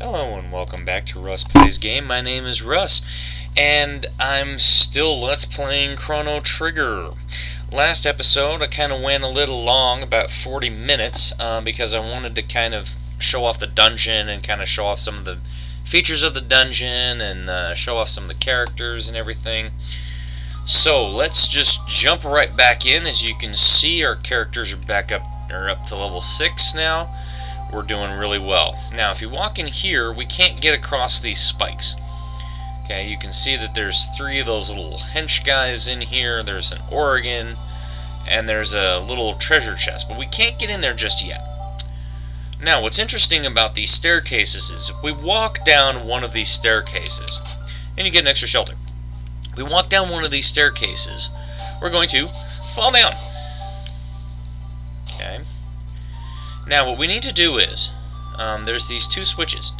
Hello and welcome back to Russ Plays Game. My name is Russ, and I'm still Let's Playing Chrono Trigger. Last episode I kind of went a little long, about 40 minutes, because I wanted to kind of show off the dungeon and kind of show off some of the features of the dungeon and show off some of the characters and everything. So let's just jump right back in. As you can see, our characters are up to level 6 now. We're doing really well. Now, if you walk in here, we can't get across these spikes. Okay, you can see that there's 3 of those little hench guys in here. There's an organ, and there's a little treasure chest, but we can't get in there just yet. Now, what's interesting about these staircases is if we walk down one of these staircases, and you get an extra shelter. If we walk down one of these staircases, we're going to fall down. Okay. Now what we need to do is, there's these 2 switches.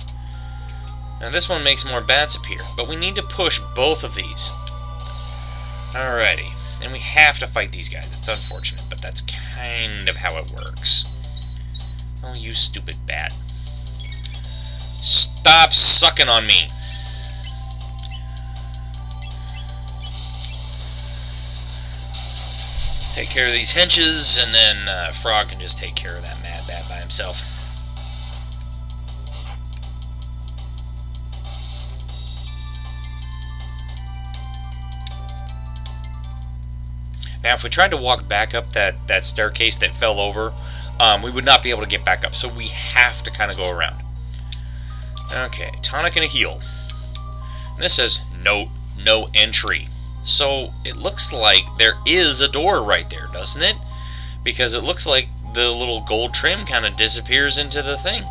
Now this one makes more bats appear, but we need to push both of these. Alrighty, and we have to fight these guys. It's unfortunate, but that's kind of how it works. Oh, you stupid bat. Stop sucking on me! Take care of these henches, and then Frog can just take care of that mad bat by himself. Now, if we tried to walk back up that staircase that fell over, we would not be able to get back up, so we have to kind of go around. Okay, tonic and a heal. And this says, no entry. So it looks like there is a door right there, doesn't it? Because it looks like the little gold trim kind of disappears into the thing.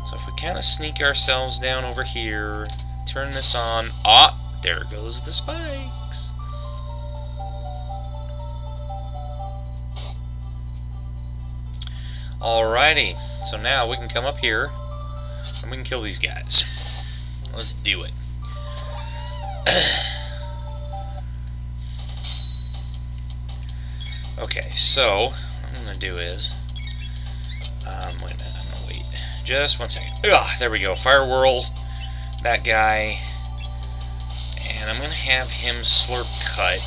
So if we kind of sneak ourselves down over here, turn this on. Ah, there goes the spikes. Alrighty, so now we can come up here and we can kill these guys. Let's do it. Okay, so what I'm going to do is, wait a minute, I'm going to wait just 1 second. Ugh, there we go, fire whirl, that guy, and I'm going to have him slurp cut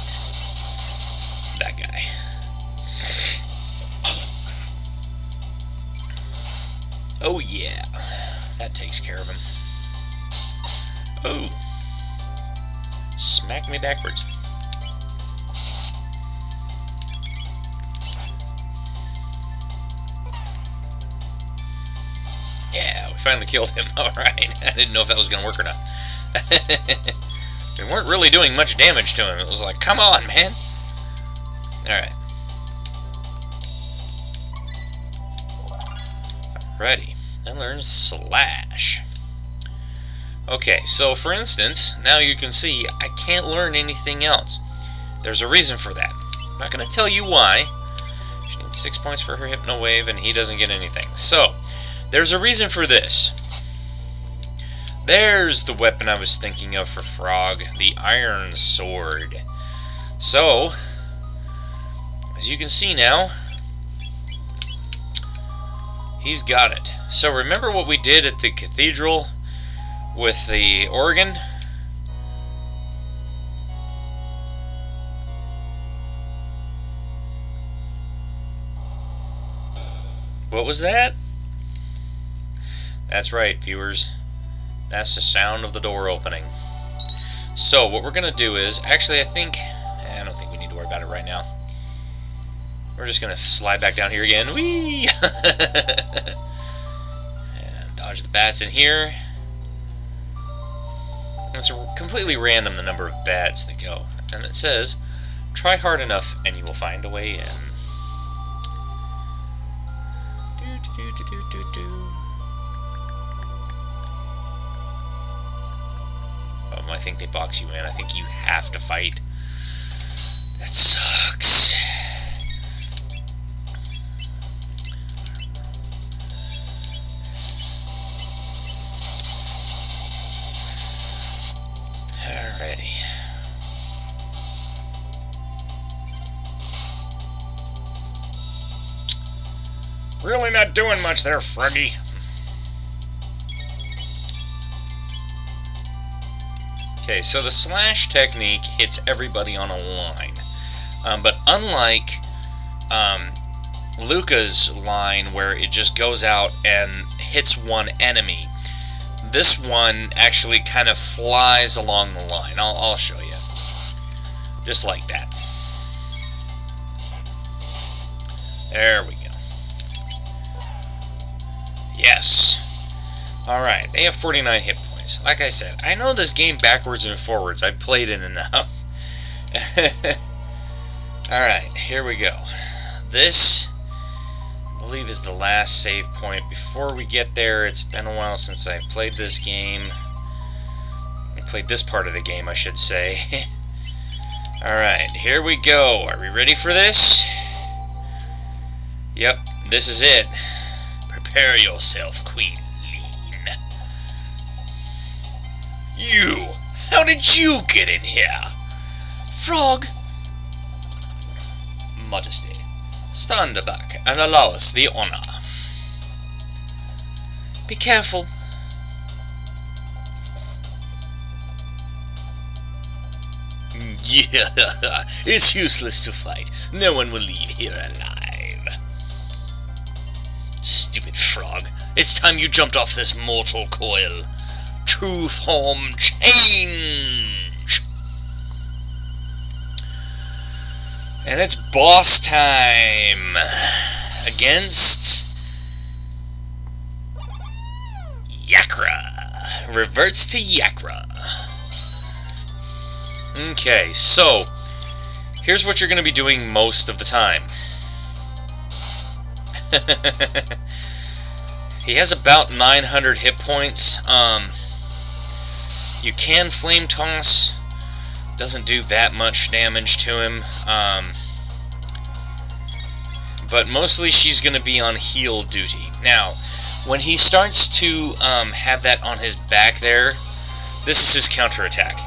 that guy. Oh yeah, that takes care of him. Oh! Smack me backwards. Yeah, we finally killed him. Alright, I didn't know if that was going to work or not. We weren't really doing much damage to him. It was like, come on, man! Alright. Alrighty. I learned Slash. Okay, so for instance, now you can see I can't learn anything else. There's a reason for that. I'm not going to tell you why. She needs 6 points for her Hypno Wave, and he doesn't get anything. So, there's a reason for this. There's the weapon I was thinking of for Frog, the Iron Sword. So, as you can see now, he's got it. So remember what we did at the cathedral with the organ? What was that? That's right, viewers. That's the sound of the door opening. So what we're going to do is, actually I don't think we need to worry about it right now. We're just going to slide back down here again. Whee! And dodge the bats in here. It's completely random, the number of bats that go. And it says, try hard enough and you will find a way in. I think they box you in. I think you have to fight. That sucks. Alrighty. Really not doing much there, Froggy. Okay, so the slash technique hits everybody on a line. But unlike Luca's line, where it just goes out and hits one enemy, this one actually kind of flies along the line. I'll show you. Just like that. There we go. Yes. Alright, they have 49 hit points. Like I said, I know this game backwards and forwards. I've played it enough. Alright, here we go. This, I believe, is the last save point. Before we get there, it's been a while since I played this game. I played this part of the game, I should say. Alright, here we go. Are we ready for this? Yep, this is it. Prepare yourself, Queen Lean. You! How did you get in here? Frog! Modesty. Stand back and allow us the honor. Be careful. Yeah, it's useless to fight. No one will leave here alive. Stupid frog. It's time you jumped off this mortal coil. True form change! And it's boss time! Against Yakra. Reverts to Yakra. Okay, so here's what you're going to be doing most of the time. He has about 900 hit points. You can flame toss. Doesn't do that much damage to him. But mostly she's going to be on heal duty. Now, when he starts to have that on his back there, this is his counterattack.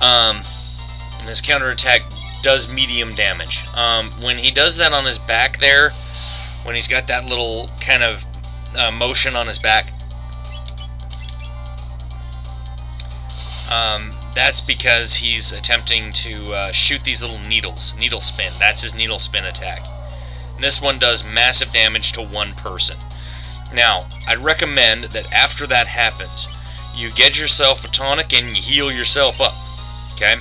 And his counterattack does medium damage. When he does that on his back there, when he's got that little kind of motion on his back, that's because he's attempting to shoot these little needles. Needle spin. That's his needle spin attack. And this one does massive damage to one person. Now, I'd recommend that after that happens, you get yourself a tonic and you heal yourself up. Okay?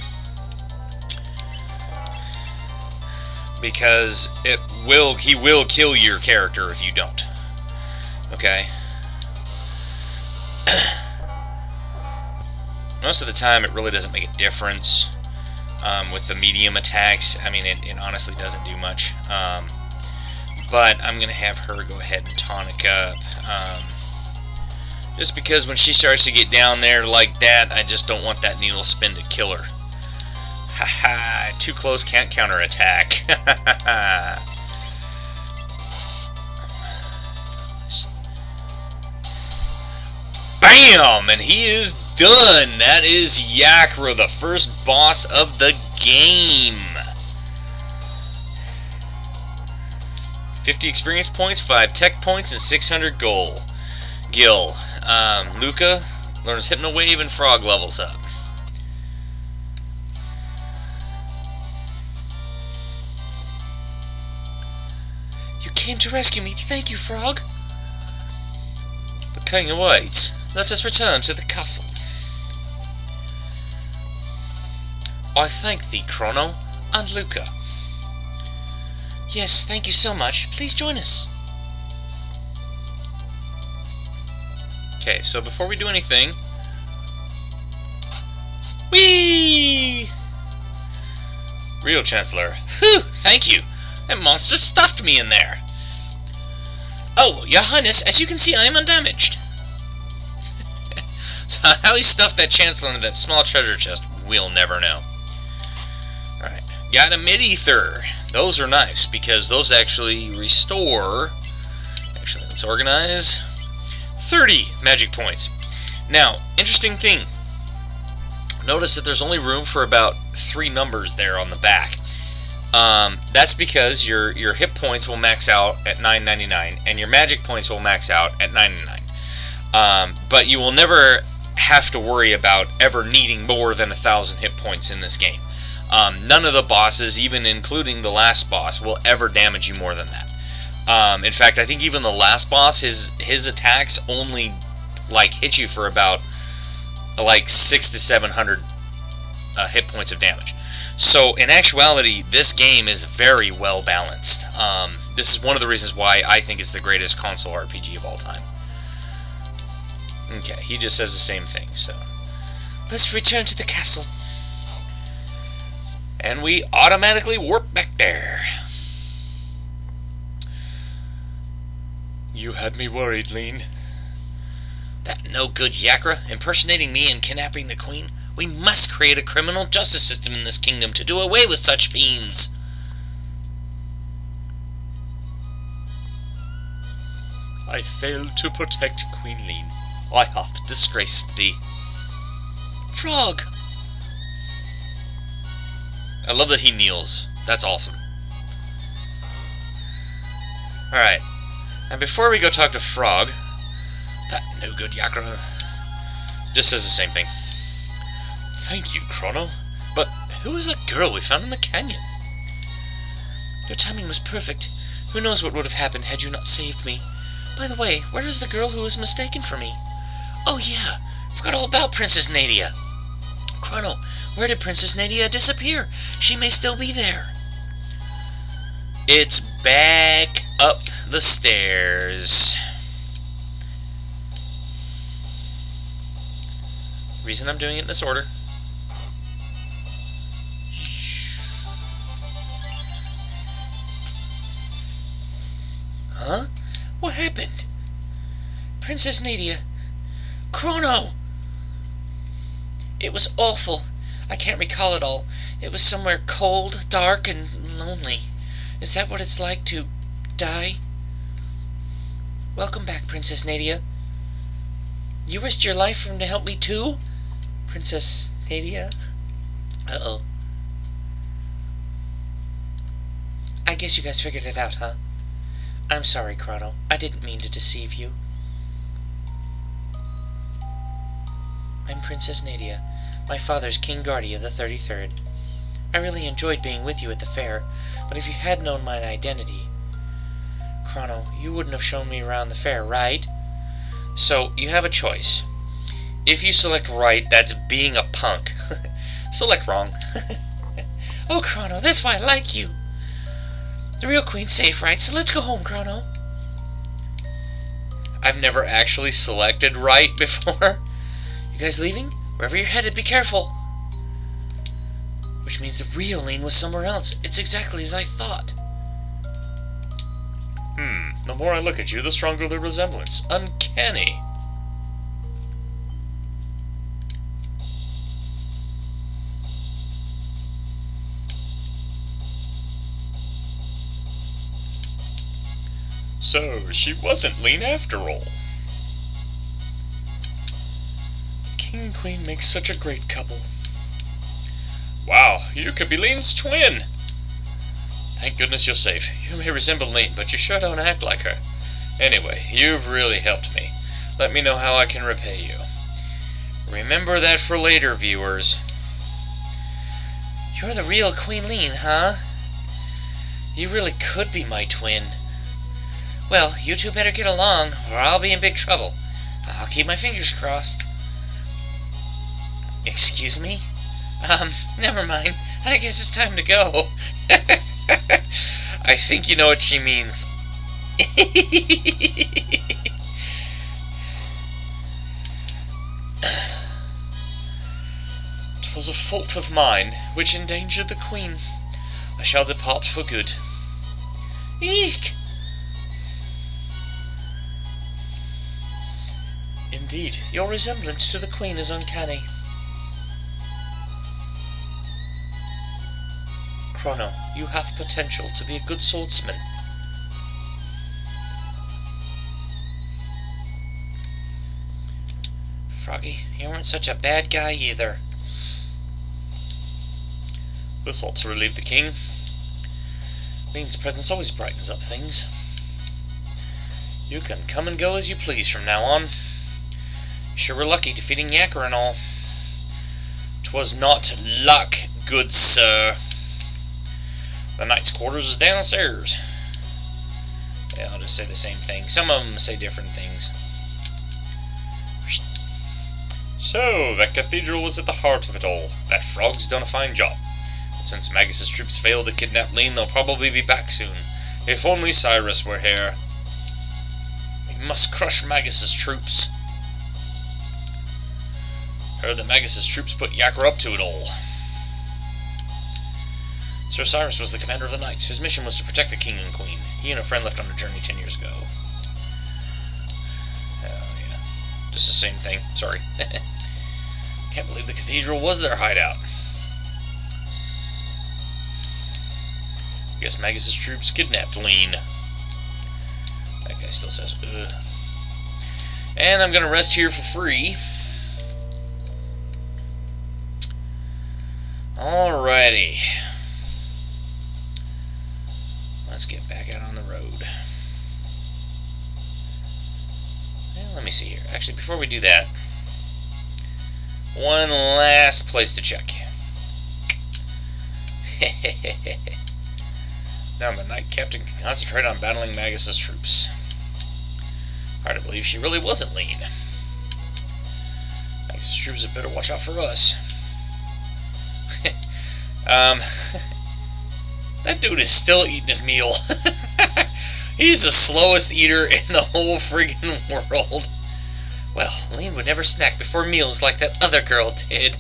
Because he will kill your character if you don't. Okay? Most of the time, it really doesn't make a difference with the medium attacks. I mean, it honestly doesn't do much. But I'm going to have her go ahead and tonic up. Just because when she starts to get down there like that, I just don't want that needle spin to kill her. Haha, too close, can't counterattack. Bam! And he is done! That is Yakra, the first boss of the game. 50 experience points, 5 tech points, and 600 gold. Gil. Luca learns Hypno Wave and Frog levels up. You came to rescue me. Thank you, Frog. The king awaits. Let us return to the castle. I thank thee, Chrono, and Luca. Yes, thank you so much. Please join us. Okay, so before we do anything... Whee! Real Chancellor. Whew, thank you. That monster stuffed me in there. Oh, Your Highness, as you can see, I am undamaged. So how he stuffed that Chancellor into that small treasure chest, we'll never know. Alright, got a mid-ether. Those are nice, because those actually restore... Actually, let's organize... 30 magic points. Now, interesting thing. Notice that there's only room for about 3 numbers there on the back. That's because your hit points will max out at 999, and your magic points will max out at 99. But you will never have to worry about ever needing more than 1,000 hit points in this game. None of the bosses, even including the last boss, will ever damage you more than that. In fact, I think even the last boss, his attacks only hit you for about 600 to 700 hit points of damage. So in actuality, this game is very well balanced. This is one of the reasons why I think it's the greatest console RPG of all time. Okay, he just says the same thing, so let's return to the castle. And we automatically warp back there. You had me worried, Lean. That no-good Yakra impersonating me and kidnapping the queen? We must create a criminal justice system in this kingdom to do away with such fiends. I failed to protect Queen Lean. I hath disgraced thee. Frog! I love that he kneels. That's awesome. Alright. And before we go talk to Frog, that no-good Yakra just says the same thing. Thank you, Chrono. But who is that girl we found in the canyon? Your timing was perfect. Who knows what would have happened had you not saved me. By the way, where is the girl who was mistaken for me? Oh yeah, forgot all about Princess Nadia. Chrono, where did Princess Nadia disappear? She may still be there. It's back up the stairs. Reason I'm doing it in this order. Huh? What happened? Princess Nadia. Chrono! It was awful. I can't recall it all. It was somewhere cold, dark, and lonely. Is that what it's like to die? Welcome back, Princess Nadia. You risked your life for him to help me too? Princess Nadia? Uh-oh. I guess you guys figured it out, huh? I'm sorry, Chrono. I didn't mean to deceive you. I'm Princess Nadia, my father's King Guardia the 33rd. I really enjoyed being with you at the fair, but if you had known my identity... Chrono, you wouldn't have shown me around the fair, right? So, you have a choice. If you select right, that's being a punk. Select wrong. Oh, Chrono, that's why I like you. The real queen's safe, right? So let's go home, Chrono. I've never actually selected right before. You guys leaving? Wherever you're headed, be careful. Which means the real Lean was somewhere else. It's exactly as I thought. The more I look at you, the stronger the resemblance. Uncanny. So, she wasn't Lean after all. King and Queen make such a great couple. Wow, you could be Lean's twin! Thank goodness you're safe. You may resemble Lean, but you sure don't act like her. Anyway, you've really helped me. Let me know how I can repay you. Remember that for later, viewers. You're the real Queen Lean, huh? You really could be my twin. Well, you two better get along, or I'll be in big trouble. I'll keep my fingers crossed. Excuse me? Never mind. I guess it's time to go. I think you know what she means. "'Twas a fault of mine, which endangered the Queen. I shall depart for good." Eek! Indeed, your resemblance to the Queen is uncanny. Chrono, you have potential to be a good swordsman. Froggy, you weren't such a bad guy either. This ought to relieve the king. Lean's presence always brightens up things. You can come and go as you please from now on. Sure we're lucky defeating Yakra and all. 'Twas not luck, good sir. The knight's quarters is downstairs. Yeah, I'll just say the same thing. Some of them say different things. So, that cathedral was at the heart of it all. That frog's done a fine job. But since Magus's troops failed to kidnap Lean, they'll probably be back soon. If only Cyrus were here. We must crush Magus's troops. Heard that Magus's troops put Yakra up to it all. Sir Cyrus was the commander of the knights. His mission was to protect the king and queen. He and a friend left on a journey 10 years ago. Oh, yeah. Just the same thing. Sorry. Can't believe the cathedral was their hideout. Guess Magus's troops kidnapped Lean. That guy still says, ugh. And I'm gonna rest here for free. Alrighty. Let's get back out on the road. Well, let me see here. Actually, before we do that, one last place to check. Now the Knight Captain can concentrate on battling Magus's troops. Hard to believe she really wasn't Lean. Magus's troops had better watch out for us. That dude is still eating his meal. He's the slowest eater in the whole friggin' world. Well, Lean would never snack before meals like that other girl did.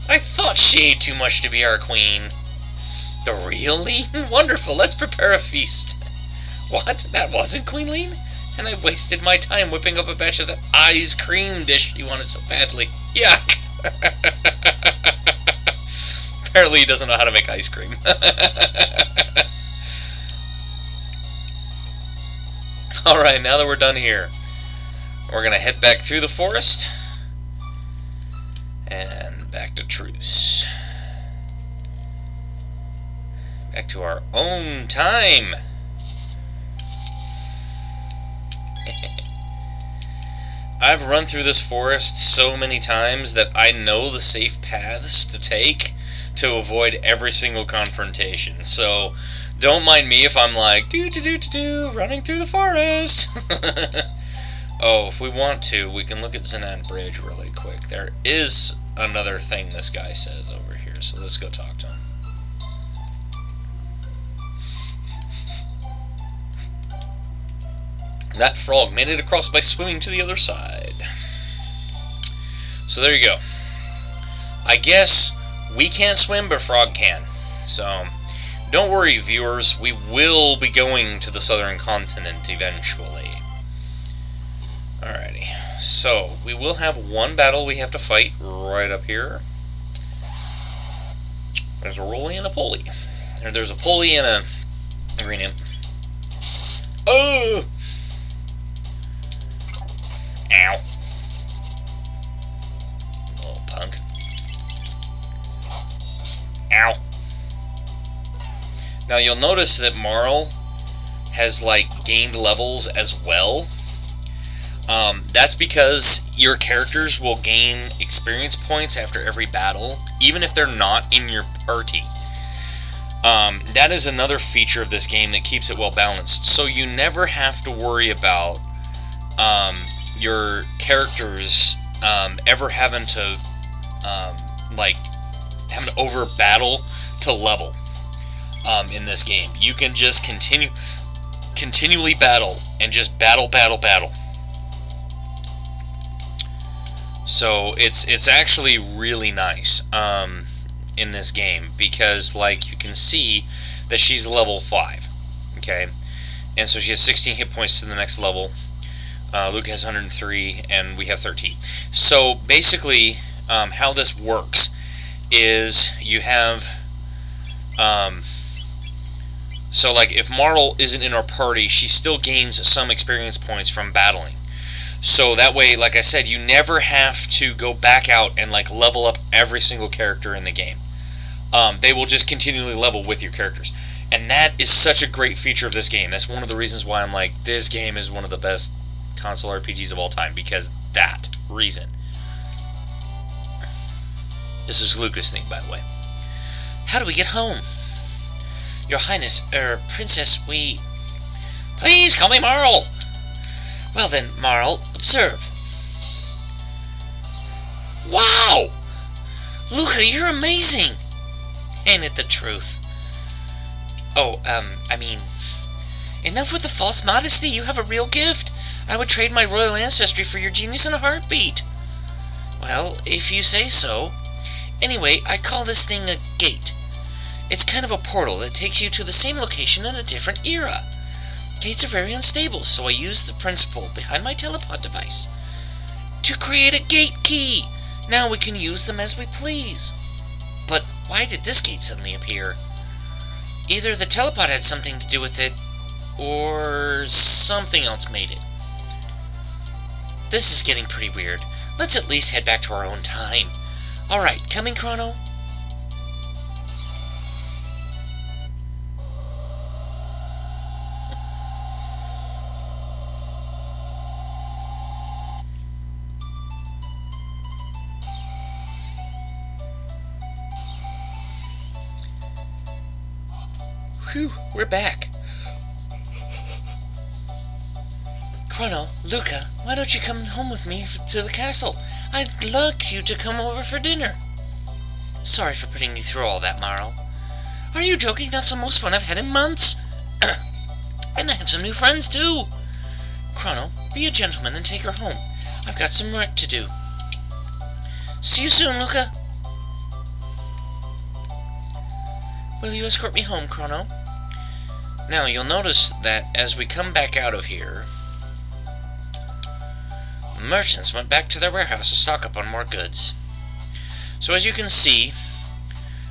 I thought she ate too much to be our queen. The real Lean? Wonderful, let's prepare a feast. What? That wasn't Queen Lean? And I wasted my time whipping up a batch of that ice cream dish she wanted so badly. Yuck! Apparently he doesn't know how to make ice cream. Alright, now that we're done here, we're going to head back through the forest and back to truce. Back to our own time. I've run through this forest so many times that I know the safe paths to take to avoid every single confrontation. So don't mind me if I'm like running through the forest. Oh, if we want to, we can look at Zenan Bridge really quick. There is another thing this guy says over here, so let's go talk to him. That frog made it across by swimming to the other side. So there you go. I guess we can't swim, but Frog can. So don't worry, viewers. We will be going to the southern continent eventually. Alrighty. So we will have one battle we have to fight right up here. There's a Rolly and a Polly. There's a Polly and a green imp. Oh! Ow. Little punk. Ow. Now you'll notice that Marl has like gained levels as well. That's because your characters will gain experience points after every battle, even if they're not in your party. That is another feature of this game that keeps it well balanced. So you never have to worry about your characters ever having to over battle to level in this game. You can just continually battle and just battle. So it's actually really nice in this game because like you can see that she's level 5, okay, and so she has 16 hit points to the next level. Luke has 103, and we have 13. So basically, how this works is you have, so like if Marl isn't in our party, she still gains some experience points from battling. So that way, like I said, you never have to go back out and like level up every single character in the game. They will just continually level with your characters. And that is such a great feature of this game. That's one of the reasons why I'm like, this game is one of the best console RPGs of all time, because that reason. This is Lucas' thing, by the way. How do we get home? Your Highness, Princess, we... Please call me Marl! Well then, Marl, observe. Wow! Luca, you're amazing! Ain't it the truth? Oh, I mean... Enough with the false modesty, you have a real gift. I would trade my royal ancestry for your genius in a heartbeat. Well, if you say so. Anyway, I call this thing a gate. It's kind of a portal that takes you to the same location in a different era. Gates are very unstable, so I use the principle behind my telepod device to create a gate key. Now we can use them as we please. But why did this gate suddenly appear? Either the telepod had something to do with it, or something else made it. This is getting pretty weird. Let's at least head back to our own time. Alright, coming, Chrono? Whew, we're back. Chrono, Luca, why don't you come home with me to the castle? I'd like you to come over for dinner. Sorry for putting you through all that, Marl. Are you joking? That's the most fun I've had in months. And I have some new friends, too. Chrono, be a gentleman and take her home. I've got some work to do. See you soon, Luca. Will you escort me home, Chrono? Now, you'll notice that as we come back out of here, merchants went back to their warehouse to stock up on more goods. So as you can see,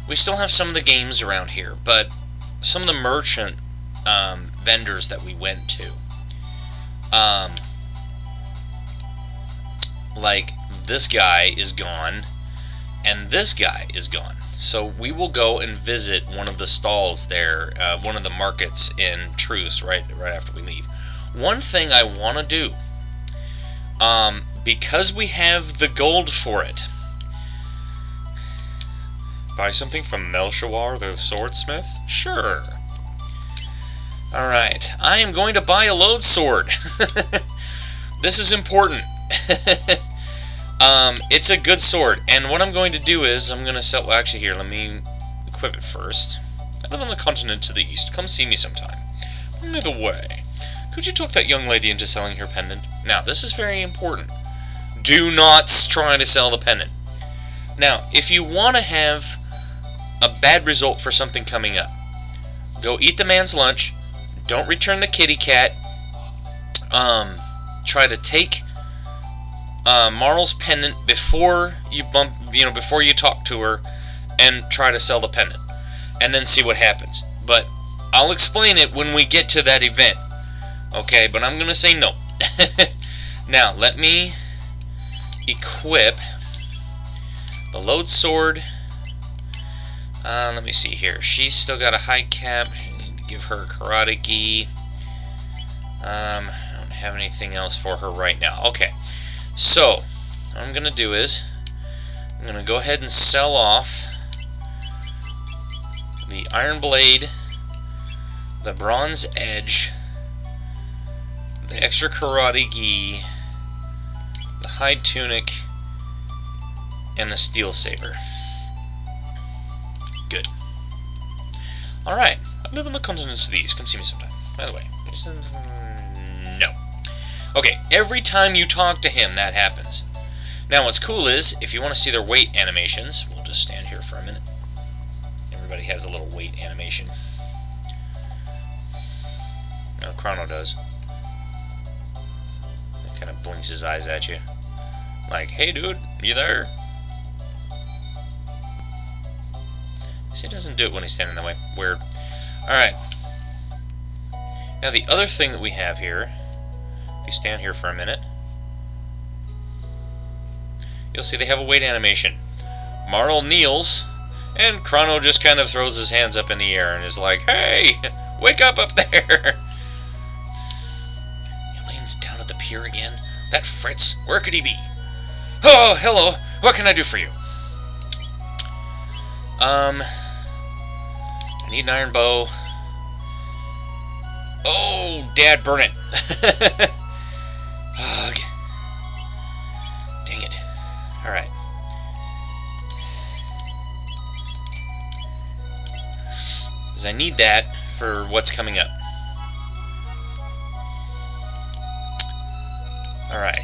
we still have some of the games around here, but some of the merchant vendors that we went to, like this guy is gone, and this guy is gone. So we will go and visit one of the stalls there, one of the markets in Truce right after we leave. One thing I want to do, because we have the gold for it, buy something from Melchior, the swordsmith? Sure. Alright, I am going to buy a load sword. This is important. It's a good sword, and what I'm going to do is, I'm going to sell, well, actually here, let me equip it first. I live on the continent to the east. Come see me sometime. By the way, could you talk that young lady into selling her pendant? Now, this is very important. Do not try to sell the pendant. Now, if you want to have a bad result for something coming up, go eat the man's lunch, don't return the kitty cat, try to take Marl's pendant before you before you talk to her, and try to sell the pendant, and then see what happens. But I'll explain it when we get to that event. Okay, but I'm going to say no. Now, let me equip the load sword. Let me see here. She's still got a high cap. I need to give her a karate gi. I don't have anything else for her right now. Okay, so what I'm going to do is I'm going to go ahead and sell off the iron blade, the bronze edge, the extra karate gi, the hide tunic, and the steel saber. Good. Alright, I live on the continents of the east. Come see me sometime. By the way. No. Okay, every time you talk to him, that happens. Now, what's cool is, if you want to see their weight animations, we'll just stand here for a minute. Everybody has a little weight animation. No, Chrono does. He kind of blinks his eyes at you. Like, hey dude, you there? See, he doesn't do it when he's standing that way. Weird. Alright. Now the other thing that we have here, if you stand here for a minute, you'll see they have a weight animation. Marl kneels, And Chrono just kind of throws his hands up in the air and is like, "Hey, wake up there!" Elaine's down at the pier again. That Fritz, where could he be? Oh, hello. What can I do for you? I need an iron bow. Oh, Dad, burn it. Ugh. Dang it. Alright. Because I need that for what's coming up. Alright.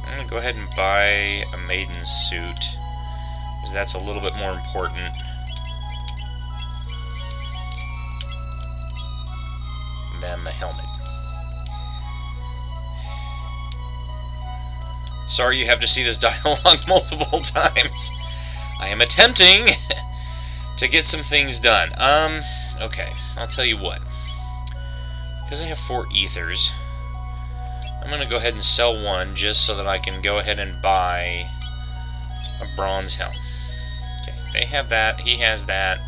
I'm going to go ahead and buy a maiden suit, because that's a little bit more important than the helmet. Sorry you have to see this dialogue multiple times. I am attempting to get some things done. Okay, I'll tell you what. Because I have 4 ethers, I'm going to go ahead and sell one just so that I can go ahead and buy a bronze helm. Okay, they have that, he has that,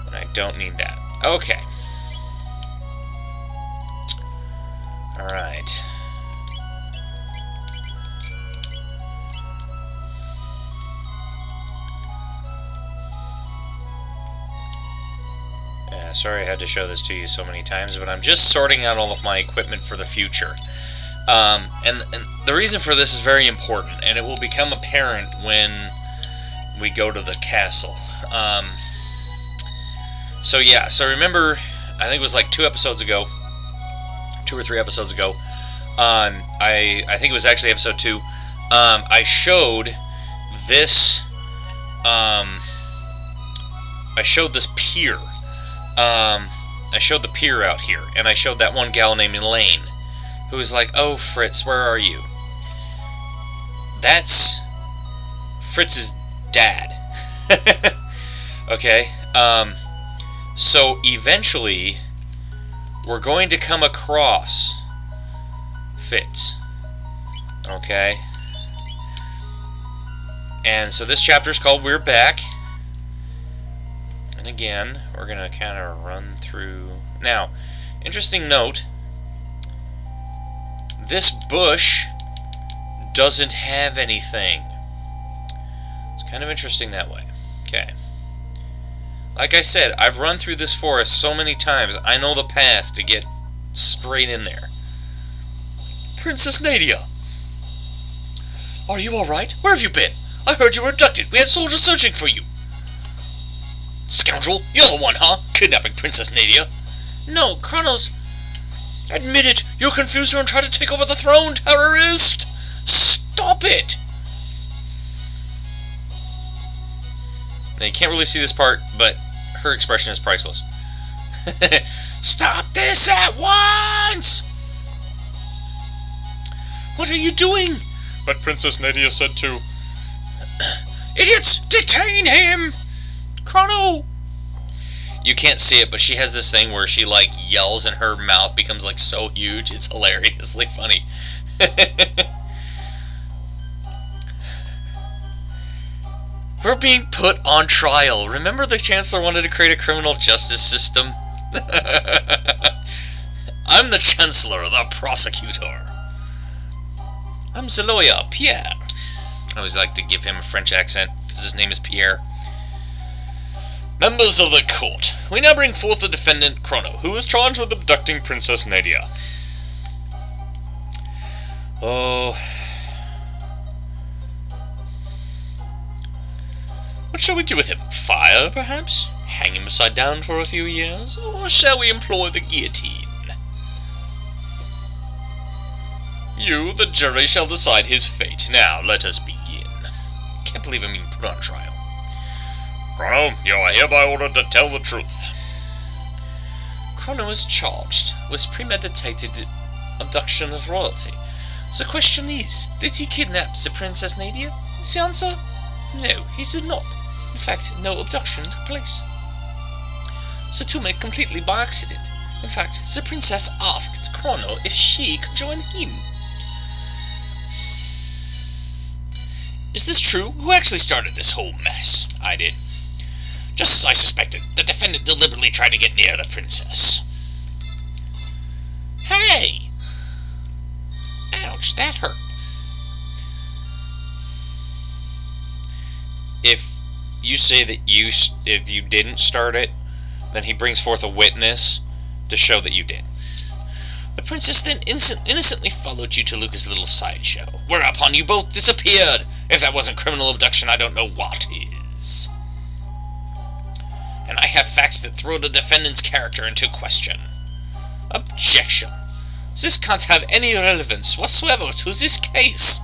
and I don't need that. Okay. Alright. Sorry I had to show this to you so many times, but I'm just sorting out all of my equipment for the future. And the reason for this is very important, and it will become apparent when we go to the castle. So yeah, so remember, I think it was like 2 episodes ago, 2 or 3 episodes ago, I think it was actually episode 2, I showed this, pier. I showed the pier out here, and I showed that one gal named Elaine, who was like, "Oh, Fritz, where are you?" That's Fritz's dad. Okay? So eventually, we're going to come across Fitz. Okay? And so this chapter is called We're Back. And again, we're going to kind of run through... Now, interesting note, this bush doesn't have anything. It's kind of interesting that way. Okay. Like I said, I've run through this forest so many times, I know the path to get straight in there. Princess Nadia! Are you alright? Where have you been? I heard you were abducted. We had soldiers searching for you. Scoundrel, you're the one, huh? Kidnapping Princess Nadia. No, Chronos... Admit it! You'll confuse her and try to take over the throne, terrorist! Stop it! Now, you can't really see this part, but her expression is priceless. Stop this at once! What are you doing? But Princess Nadia said to... Idiots! Detain him! Chrono! You can't see it, but she has this thing where she, like, yells and her mouth becomes, like, so huge. It's hilariously funny. We're being put on trial. Remember the Chancellor wanted to create a criminal justice system? I'm the Chancellor, the prosecutor. I'm the lawyer, Pierre. I always like to give him a French accent, because his name is Pierre. Members of the court, we now bring forth the defendant, Chrono, who is charged with abducting Princess Nadia. Oh... What shall we do with him? Fire, perhaps? Hang him upside down for a few years? Or shall we employ the guillotine? You, the jury, shall decide his fate. Now, let us begin. Can't believe I'm being put on trial. Chrono, you are hereby ordered to tell the truth. Chrono is charged with premeditated abduction of royalty. The question is, did he kidnap the Princess Nadia? Is the answer? No, he did not. In fact, no abduction took place. The two met completely by accident. In fact, the princess asked Chrono if she could join him. Is this true? Who actually started this whole mess? I did. Just as I suspected, the defendant deliberately tried to get near the princess. Hey! Ouch, that hurt. If you say that if you didn't start it, then he brings forth a witness to show that you did. The princess then innocently followed you to Luca's little sideshow, whereupon you both disappeared. If that wasn't criminal abduction, I don't know what is. And I have facts that throw the defendant's character into question. Objection. This can't have any relevance whatsoever to this case.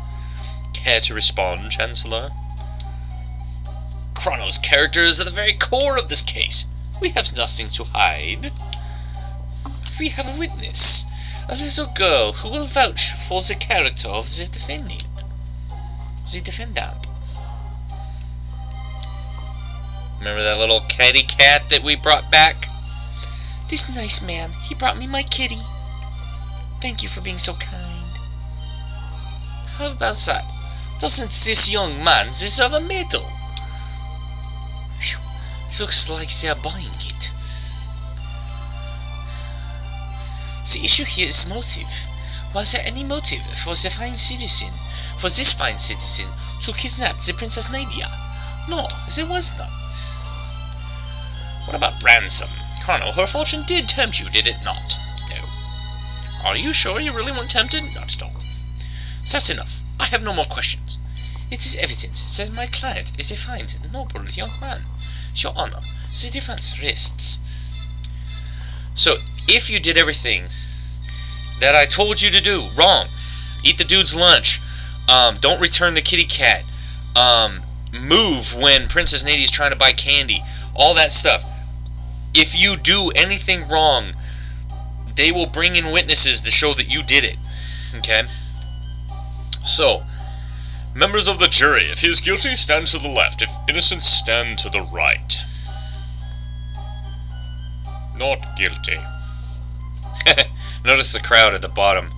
Care to respond, Chancellor? Chrono's character is at the very core of this case. We have nothing to hide. We have a witness, a little girl who will vouch for the character of the defendant. Remember that little kitty cat that we brought back? This nice man, he brought me my kitty. Thank you for being so kind. How about that? Doesn't this young man deserve a medal? Whew. Looks like they're buying it. The issue here is motive. Was there any motive for this fine citizen, to kidnap the Princess Nadia? No, there was none. What about ransom? Chrono, her fortune did tempt you, did it not? No. Are you sure you really weren't tempted? Not at all. That's enough. I have no more questions. It is evident that my client is a fine, noble young man. Your Honor, the defense rests. So, if you did everything that I told you to do, wrong. Eat the dude's lunch. Don't return the kitty cat. Move when Princess Nadia's trying to buy candy. All that stuff. If you do anything wrong, they will bring in witnesses to show that you did it. Okay? So, members of the jury, if he is guilty, stand to the left. If innocent, stand to the right. Not guilty. Notice the crowd at the bottom.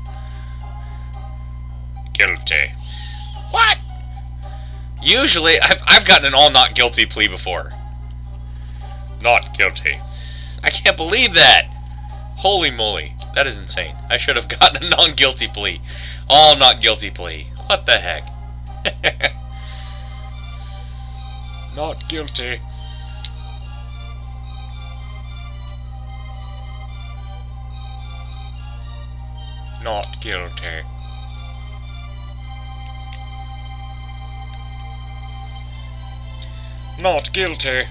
Guilty. What? Usually, I've gotten an all not guilty plea before. Not guilty. I can't believe that! Holy moly. That is insane. I should have gotten a non-guilty plea. All not guilty plea. What the heck? Not guilty. Not guilty. Not guilty.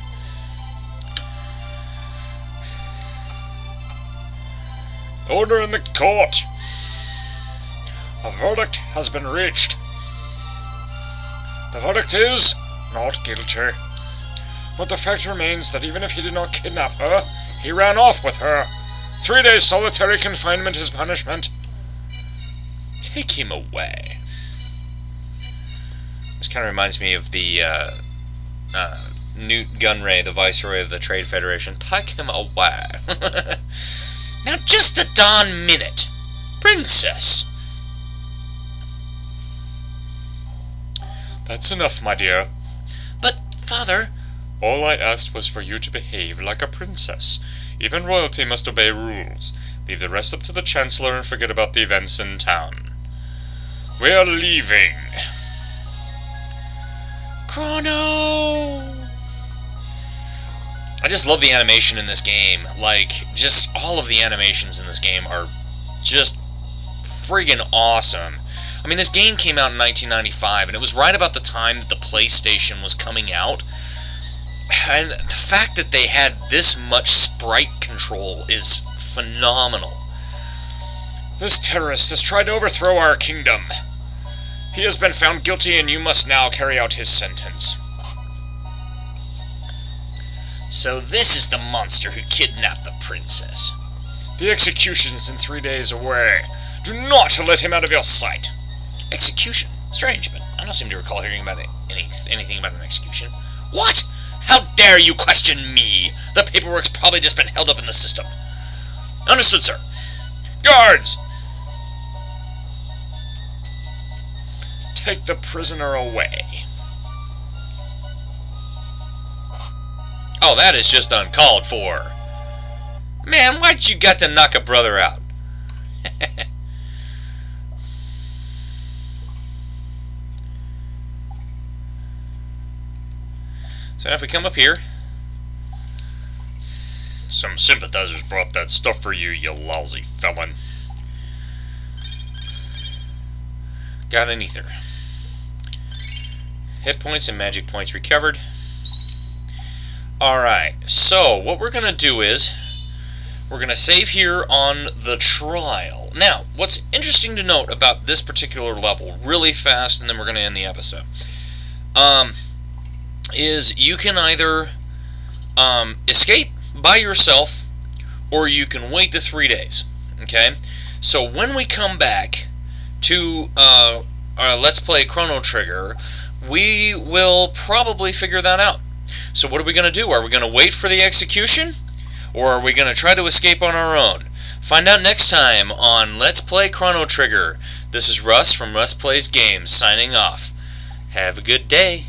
Order in the court. A verdict has been reached. The verdict is not guilty. But the fact remains that even if he did not kidnap her, he ran off with her. 3 days solitary confinement is punishment. Take him away. This kind of reminds me of the Newt Gunray, the Viceroy of the Trade Federation. Take him away. Now just a darn minute. Princess. That's enough, my dear. But, Father... All I asked was for you to behave like a princess. Even royalty must obey rules. Leave the rest up to the Chancellor and forget about the events in town. We're leaving. Chrono! I just love the animation in this game. Like, just all of the animations in this game are just friggin' awesome. I mean, this game came out in 1995, and it was right about the time that the PlayStation was coming out. And the fact that they had this much sprite control is phenomenal. This terrorist has tried to overthrow our kingdom. He has been found guilty, and you must now carry out his sentence. So this is the monster who kidnapped the princess. The execution's in 3 days away. Do not let him out of your sight. Execution? Strange, but I don't seem to recall hearing about anything about an execution. What? How dare you question me? The paperwork's probably just been held up in the system. Understood, sir. Guards! Take the prisoner away. Oh, that is just uncalled for. Man, why'd you got to knock a brother out? So if we come up here, some sympathizers brought that stuff for you, you lousy felon. Got an ether. Hit points and magic points recovered. Alright, so what we're going to do is we're going to save here on the trial. Now, what's interesting to note about this particular level, really fast, and then we're going to end the episode, is you can either escape by yourself or you can wait the 3 days. Okay? So when we come back to Let's Play Chrono Trigger, we will probably figure that out. So what are we going to do? Are we going to wait for the execution? Or are we going to try to escape on our own? Find out next time on Let's Play Chrono Trigger. This is Russ from Russ Plays Games, signing off. Have a good day.